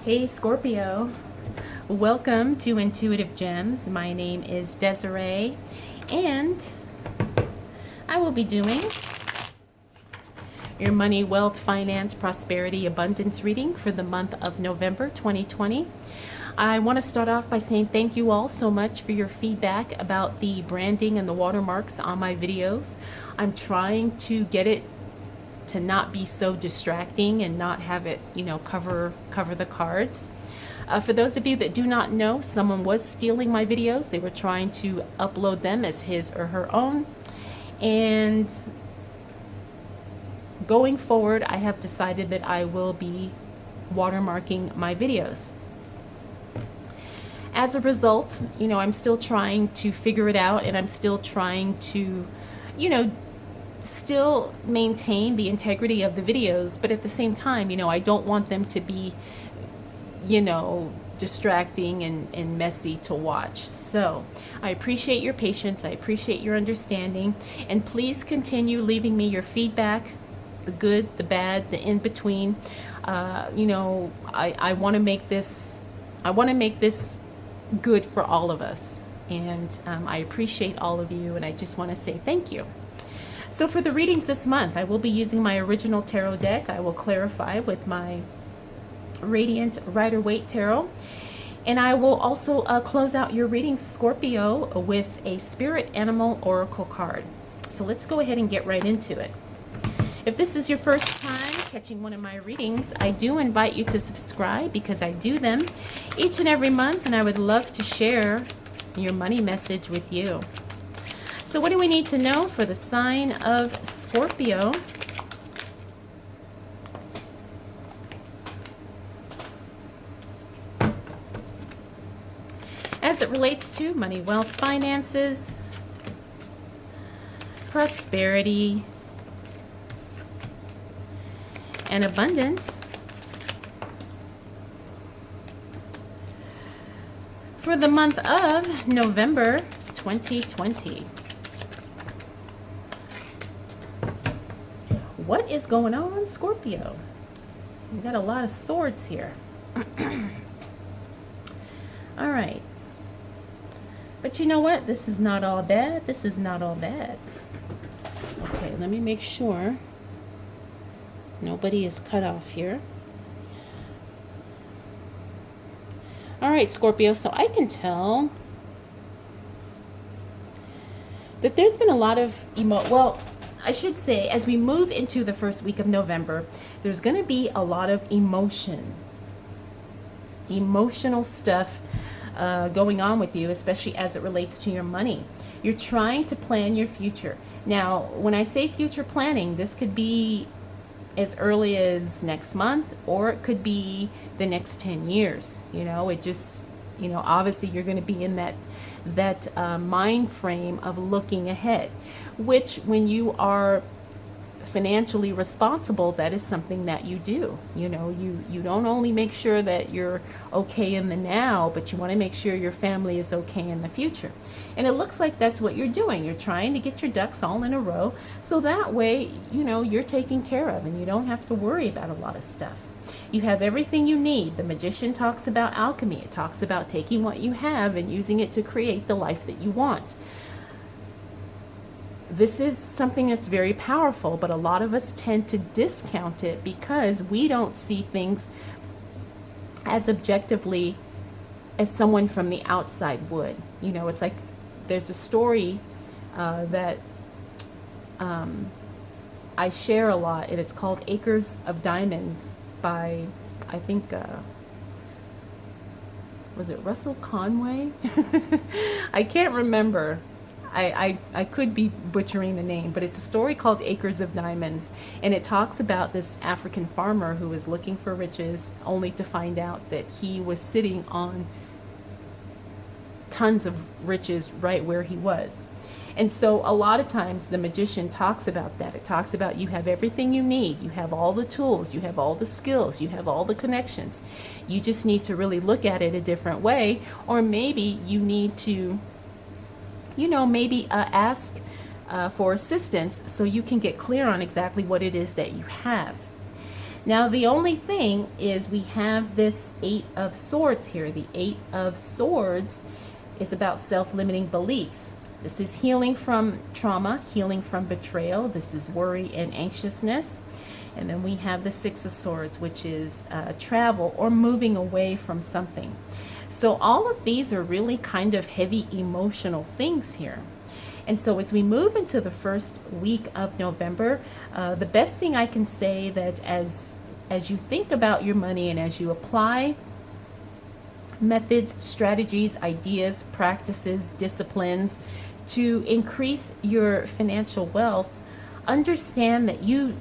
Hey Scorpio, welcome to Intuitive Gems. My name is Desiree and I will be doing your money, wealth, finance, prosperity, abundance reading for the month of November 2020. I want to start off by saying thank you all so much for your feedback about the branding and the watermarks on my videos. I'm trying to get it to not be so distracting and not have it, cover the cards. For those of you that do not know, someone was stealing my videos. They were trying to upload them as his or her own. And going forward, I have decided that I will be watermarking my videos. As a result, I'm still trying to figure it out, and I'm still trying to, still maintain the integrity of the videos, but at the same time, I don't want them to be, distracting and messy to watch. So I appreciate your patience. I appreciate your understanding, and please continue leaving me your feedback, the good, the bad, the in between. I want to make this, good for all of us. And I appreciate all of you, and I just want to say thank you. So for the readings this month, I will be using my original tarot deck. I will clarify with my Radiant Rider-Waite Tarot. And I will also close out your reading, Scorpio, with a Spirit Animal Oracle card. So let's go ahead and get right into it. If this is your first time catching one of my readings, I do invite you to subscribe because I do them each and every month, and I would love to share your money message with you. So what do we need to know for the sign of Scorpio? As it relates to money, wealth, finances, prosperity, and abundance for the month of November 2020. What is going on, Scorpio? We got a lot of swords here. All right. But you know what? This is not all bad. This is not all bad. Okay, let me make sure nobody is cut off here. All right, Scorpio, so I can tell that there's been a lot of I should say, as we move into the first week of November, there's going to be a lot of emotional stuff going on with you, especially as it relates to your money. You're trying to plan your future. Now, when I say future planning, this could be as early as next month, or it could be the next 10 years. It just, obviously you're going to be in that mind frame of looking ahead, which when you are financially responsible, that is something that you do. You don't only make sure that you're okay in the now, but you want to make sure your family is okay in the future. And it looks like that's what you're doing. You're trying to get your ducks all in a row, so that way, you're taken care of and you don't have to worry about a lot of stuff. You have everything you need. The Magician talks about alchemy. It talks about taking what you have and using it to create the life that you want. This is something that's very powerful, but a lot of us tend to discount it because we don't see things as objectively as someone from the outside would. It's like there's a story that I share a lot, and it's called Acres of Diamonds by, I think, was it Russell Conway? I can't remember. I could be butchering the name, but it's a story called Acres of Diamonds, and it talks about this African farmer who was looking for riches only to find out that he was sitting on tons of riches right where he was. And so a lot of times the Magician talks about that. It talks about you have everything you need. You have all the tools. You have all the skills. You have all the connections. You just need to really look at it a different way, or maybe you need to ask for assistance so you can get clear on exactly what it is that you have. Now, the only thing is we have this Eight of Swords here. The Eight of Swords is about self-limiting beliefs. This is healing from trauma, healing from betrayal. This is worry and anxiousness. And then we have the Six of Swords, which is travel or moving away from something. So all of these are really kind of heavy emotional things here. And so as we move into the first week of November, the best thing I can say that as you think about your money and as you apply methods, strategies, ideas, practices, disciplines to increase your financial wealth, understand that you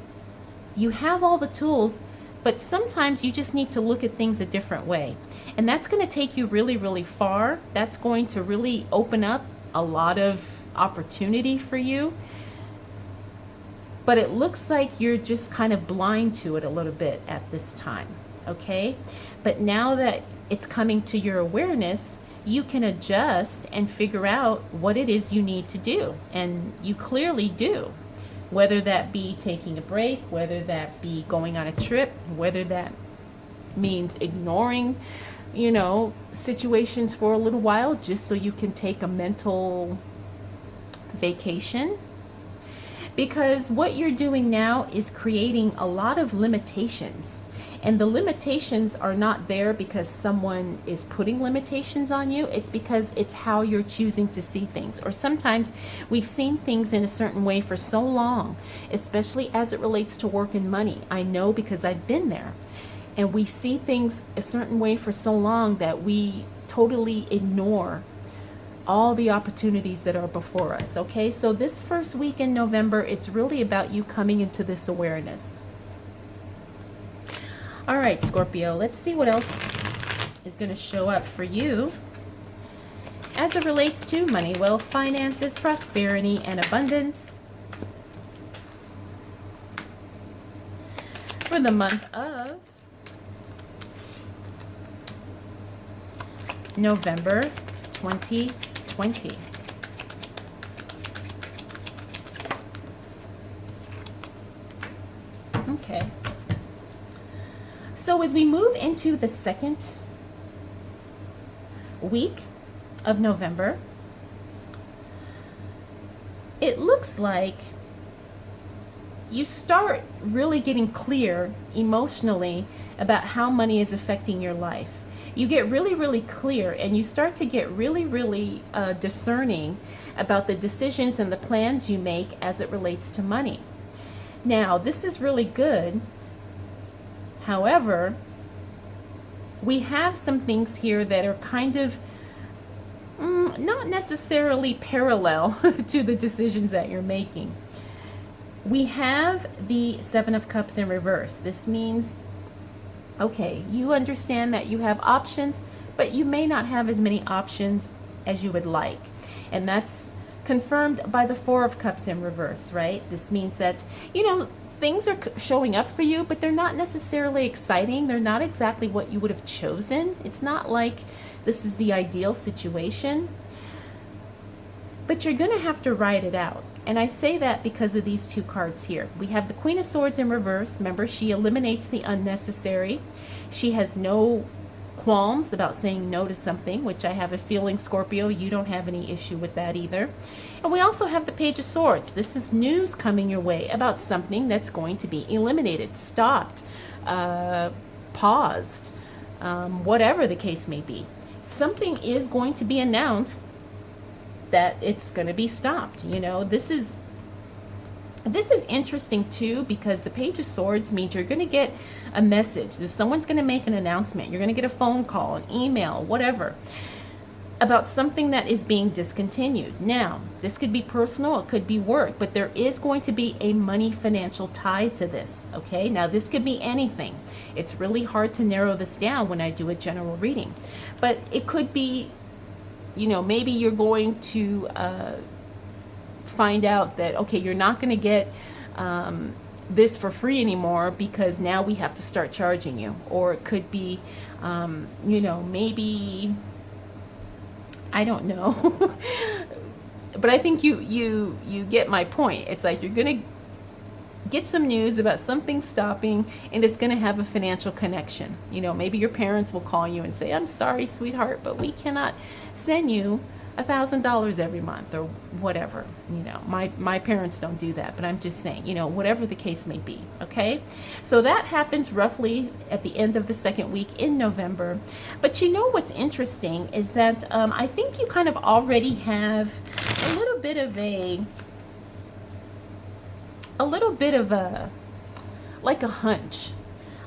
have all the tools, but sometimes you just need to look at things a different way. And that's going to take you really, really far. That's going to really open up a lot of opportunity for you. But it looks like you're just kind of blind to it a little bit at this time, okay? But now that it's coming to your awareness, you can adjust and figure out what it is you need to do. And you clearly do. Whether that be taking a break, whether that be going on a trip, whether that means ignoring, situations for a little while just so you can take a mental vacation. Because what you're doing now is creating a lot of limitations. And the limitations are not there because someone is putting limitations on you. It's because it's how you're choosing to see things. Or sometimes we've seen things in a certain way for so long, especially as it relates to work and money. I know because I've been there. And we see things a certain way for so long that we totally ignore all the opportunities that are before us. Okay, so this first week in November, it's really about you coming into this awareness. All right, Scorpio, let's see what else is going to show up for you as it relates to money, wealth, finances, prosperity, and abundance for the month of November 2020. Okay. So as we move into the second week of November, it looks like you start really getting clear emotionally about how money is affecting your life. You get really, really clear and you start to get really, really discerning about the decisions and the plans you make as it relates to money. Now, this is really good. However, we have some things here that are kind of not necessarily parallel to the decisions that you're making. We have the Seven of Cups in reverse. This means, okay, you understand that you have options, but you may not have as many options as you would like. And that's confirmed by the Four of Cups in reverse, right? This means that, things are showing up for you, but they're not necessarily exciting. They're not exactly what you would have chosen. It's not like this is the ideal situation, but you're going to have to ride it out. And I say that because of these two cards here. We have the Queen of Swords in reverse. Remember, she eliminates the unnecessary. She has no qualms about saying no to something, which I have a feeling, Scorpio, you don't have any issue with that either. And we also have the Page of Swords. This is news coming your way about something that's going to be eliminated, stopped, paused, whatever the case may be. Something is going to be announced that it's going to be stopped. This is interesting too, because the Page of Swords means you're going to get a message. Someone's going to make an announcement. You're going to get a phone call, an email, whatever, about something that is being discontinued. Now, this could be personal, it could be work, but there is going to be a money financial tie to this, okay? Now, this could be anything. It's really hard to narrow this down when I do a general reading, but it could be, maybe you're going to find out that, okay, you're not going to get this for free anymore because now we have to start charging you. Or it could be, maybe, I don't know. But I think you get my point. It's like you're going to get some news about something stopping, and it's going to have a financial connection. You know, maybe your parents will call you and say, I'm sorry, sweetheart, but we cannot send you $1,000 every month or whatever. You know, my parents don't do that, but I'm just saying, you know, whatever the case may be. Okay, so that happens roughly at the end of the second week in November. But you know what's interesting is that I think you kind of already have a little bit of like a hunch.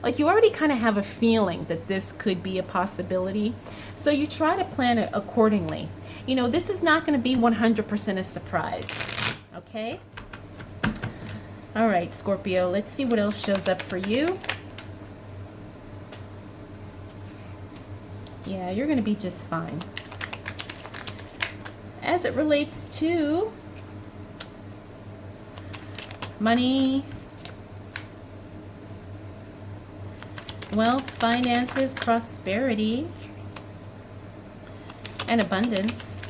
Like you already kind of have a feeling that this could be a possibility. So you try to plan it accordingly. You know, this is not going to be 100% a surprise. Okay? All right, Scorpio, let's see what else shows up for you. Yeah, you're going to be just fine. As it relates to money, wealth, finances, prosperity, and abundance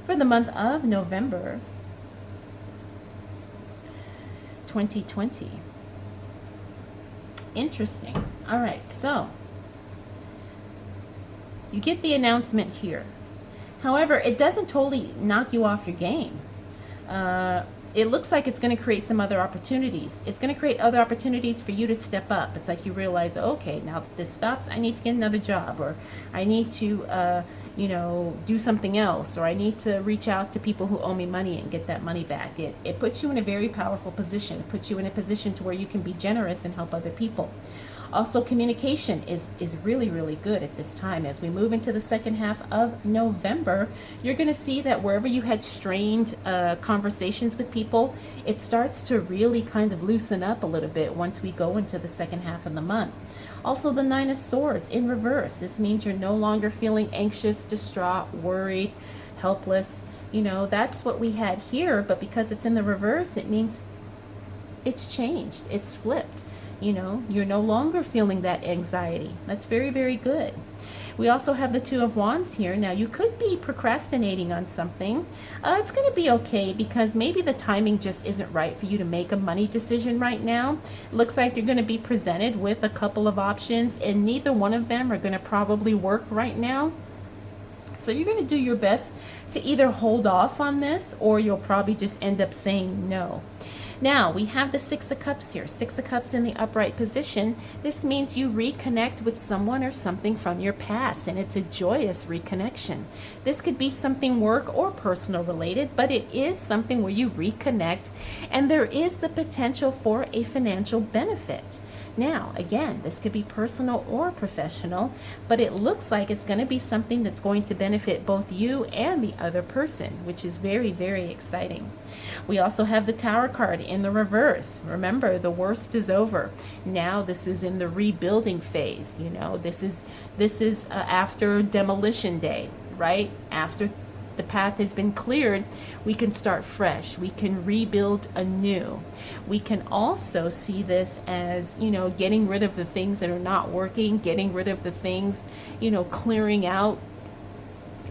for the month of November 2020. Interesting. All right, so you get the announcement here. However, it doesn't totally knock you off your game. It looks like it's going to create some other opportunities. It's going to create other opportunities for you to step up. It's like you realize, okay, now that this stops, I need to get another job, or I need to, you know, do something else, or I need to reach out to people who owe me money and get that money back. It puts you in a very powerful position. It puts you in a position to where you can be generous and help other people. Also, communication is really, really good at this time. As we move into the second half of November, you're going to see that wherever you had strained conversations with people, it starts to really kind of loosen up a little bit once we go into the second half of the month. Also, the Nine of Swords in reverse. This means you're no longer feeling anxious, distraught, worried, helpless. You know, that's what we had here, but because it's in the reverse, it means it's changed. It's flipped. You know, you're no longer feeling that anxiety. That's very, very good. We also have the Two of Wands here. Now, you could be procrastinating on something. It's going to be okay because maybe the timing just isn't right for you to make a money decision right now. It looks like you're going to be presented with a couple of options, and neither one of them are going to probably work right now. So you're going to do your best to either hold off on this, or you'll probably just end up saying no. Now, we have the Six of Cups here. Six of Cups in the upright position. This means you reconnect with someone or something from your past, and it's a joyous reconnection. This could be something work or personal related, but it is something where you reconnect, and there is the potential for a financial benefit. Now, again, this could be personal or professional, but it looks like it's going to be something that's going to benefit both you and the other person, which is very, very exciting. We also have the Tower card in the reverse. Remember, the worst is over. Now this is in the rebuilding phase. You know, this is after demolition day, right? After the path has been cleared, we can start fresh. We can rebuild anew. We can also see this as, you know, getting rid of the things that are not working, getting rid of the things, you know, clearing out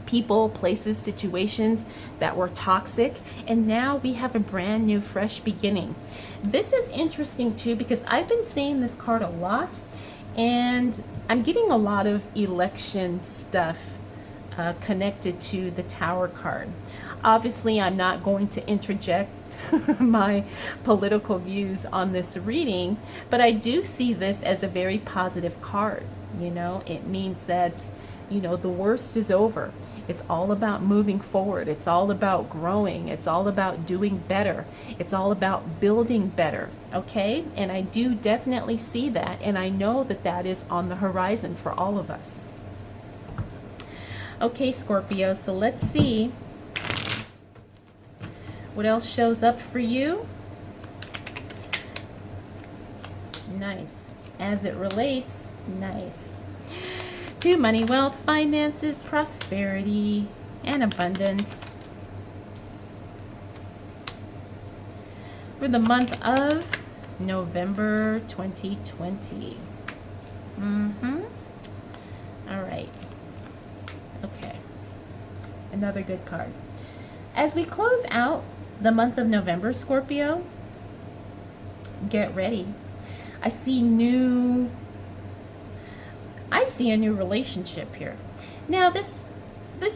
people, places, situations that were toxic, and now we have a brand new fresh beginning. This is interesting too because I've been seeing this card a lot, and I'm getting a lot of election stuff connected to the Tower card. Obviously, I'm not going to interject my political views on this reading, but I do see this as a very positive card. You know, it means that, you know, the worst is over. It's all about moving forward. It's all about growing. It's all about doing better. It's all about building better. Okay? And I do definitely see that. And I know that that is on the horizon for all of us. Okay, Scorpio. So let's see what else shows up for you. Nice. As it relates, nice. To money, wealth, finances, prosperity, and abundance for the month of November 2020. All right. Okay. Another good card. As we close out The month of November, Scorpio, get ready. I see new I see a new relationship here. Now this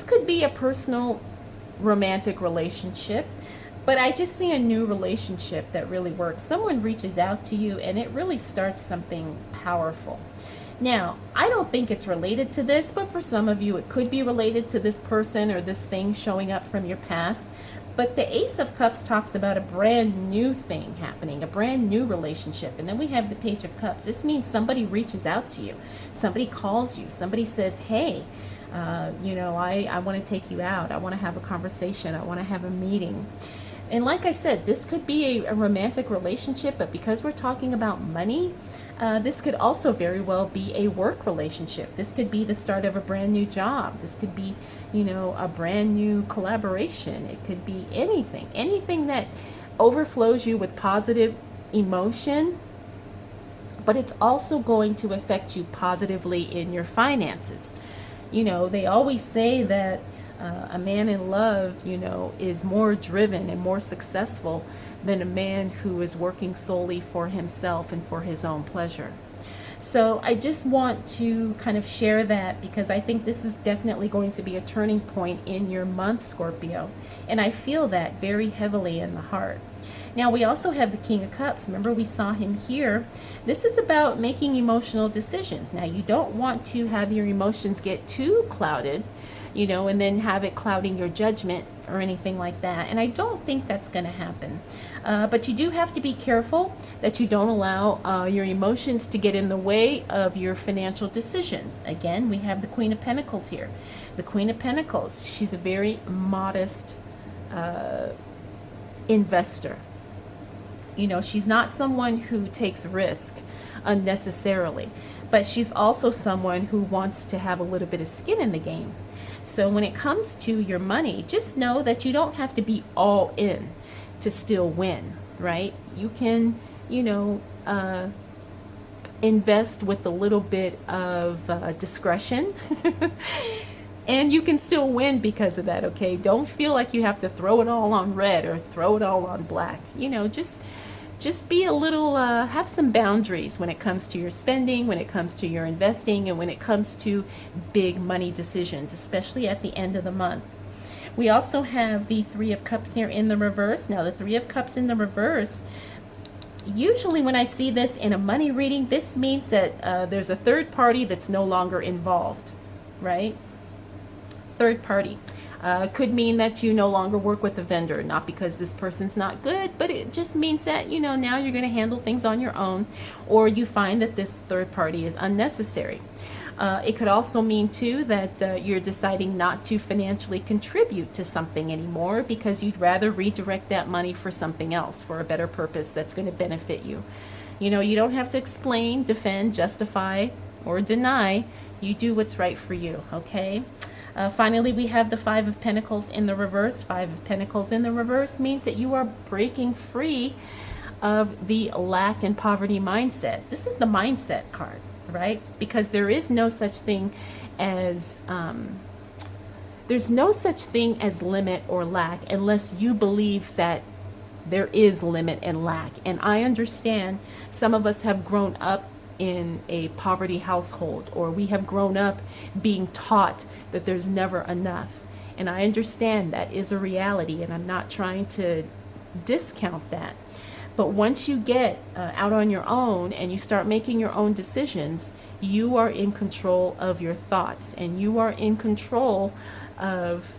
could be a personal romantic relationship, but I just see a new relationship that really works. Someone reaches out to you and it really starts something powerful. Now, I don't think it's related to this, but for some of you it could be related to this person or this thing showing up from your past. But the Ace of Cups talks about a brand new thing happening, a brand new relationship. And then we have the Page of Cups. This means somebody reaches out to you. Somebody calls you. Somebody says, hey, I want to take you out. I want to have a conversation. I want to have a meeting. And like I said, this could be a romantic relationship, but because we're talking about money, this could also very well be a work relationship. This could be the start of a brand new job. This could be, a brand new collaboration. It could be anything that overflows you with positive emotion, but it's also going to affect you positively in your finances. They always say that a man in love, is more driven and more successful than a man who is working solely for himself and for his own pleasure. So I just want to kind of share that because I think this is definitely going to be a turning point in your month, Scorpio. And I feel that very heavily in the heart. Now we also have the King of Cups. Remember, we saw him here. This is about making emotional decisions. Now you don't want to have your emotions get too clouded, and then have it clouding your judgment or anything like that. And I don't think that's going to happen. But you do have to be careful that you don't allow your emotions to get in the way of your financial decisions. Again, we have the Queen of Pentacles here. The Queen of Pentacles, she's a very modest investor. She's not someone who takes risk unnecessarily, but she's also someone who wants to have a little bit of skin in the game. So when it comes to your money, just know that you don't have to be all in to still win, right? You can, invest with a little bit of discretion and you can still win because of that, okay? Don't feel like you have to throw it all on red or throw it all on black. Just be a little, have some boundaries when it comes to your spending, when it comes to your investing, and when it comes to big money decisions, especially at the end of the month. We also have the Three of Cups here in the reverse. Now, the Three of Cups in the reverse, usually when I see this in a money reading, this means that there's a third party that's no longer involved, right? Third party. Could mean that you no longer work with a vendor, not because this person's not good, but it just means that, now you're going to handle things on your own, or you find that this third party is unnecessary. It could also mean, too, that you're deciding not to financially contribute to something anymore because you'd rather redirect that money for something else, for a better purpose that's going to benefit you. You don't have to explain, defend, justify, or deny. You do what's right for you, okay? Finally, we have the Five of Pentacles in the reverse. Five of Pentacles in the reverse means that you are breaking free of the lack and poverty mindset. This is the mindset card, right? Because there is no such thing as limit or lack unless you believe that there is limit and lack. And I understand some of us have grown up in a poverty household, or we have grown up being taught that there's never enough. And I understand that is a reality, and I'm not trying to discount that. But once you get out on your own and you start making your own decisions, you are in control of your thoughts, and you are in control of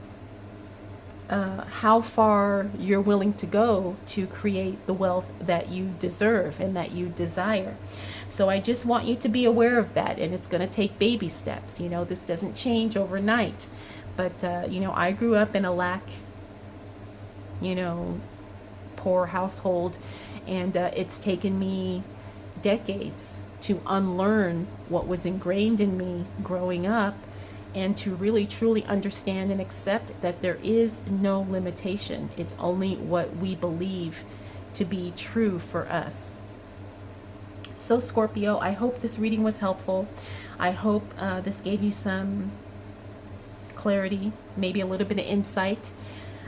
how far you're willing to go to create the wealth that you deserve and that you desire. So I just want you to be aware of that, and it's going to take baby steps. This doesn't change overnight. But, I grew up in a lack, poor household, and it's taken me decades to unlearn what was ingrained in me growing up, and to really truly understand and accept that there is no limitation. It's only what we believe to be true for us. So Scorpio, I hope this reading was helpful. I hope this gave you some clarity, maybe a little bit of insight.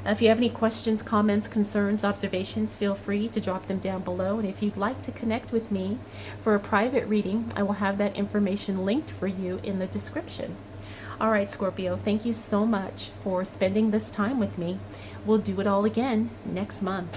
If you have any questions, comments, concerns, observations, feel free to drop them down below. And if you'd like to connect with me for a private reading, I will have that information linked for you in the description. All right, Scorpio, thank you so much for spending this time with me. We'll do it all again next month.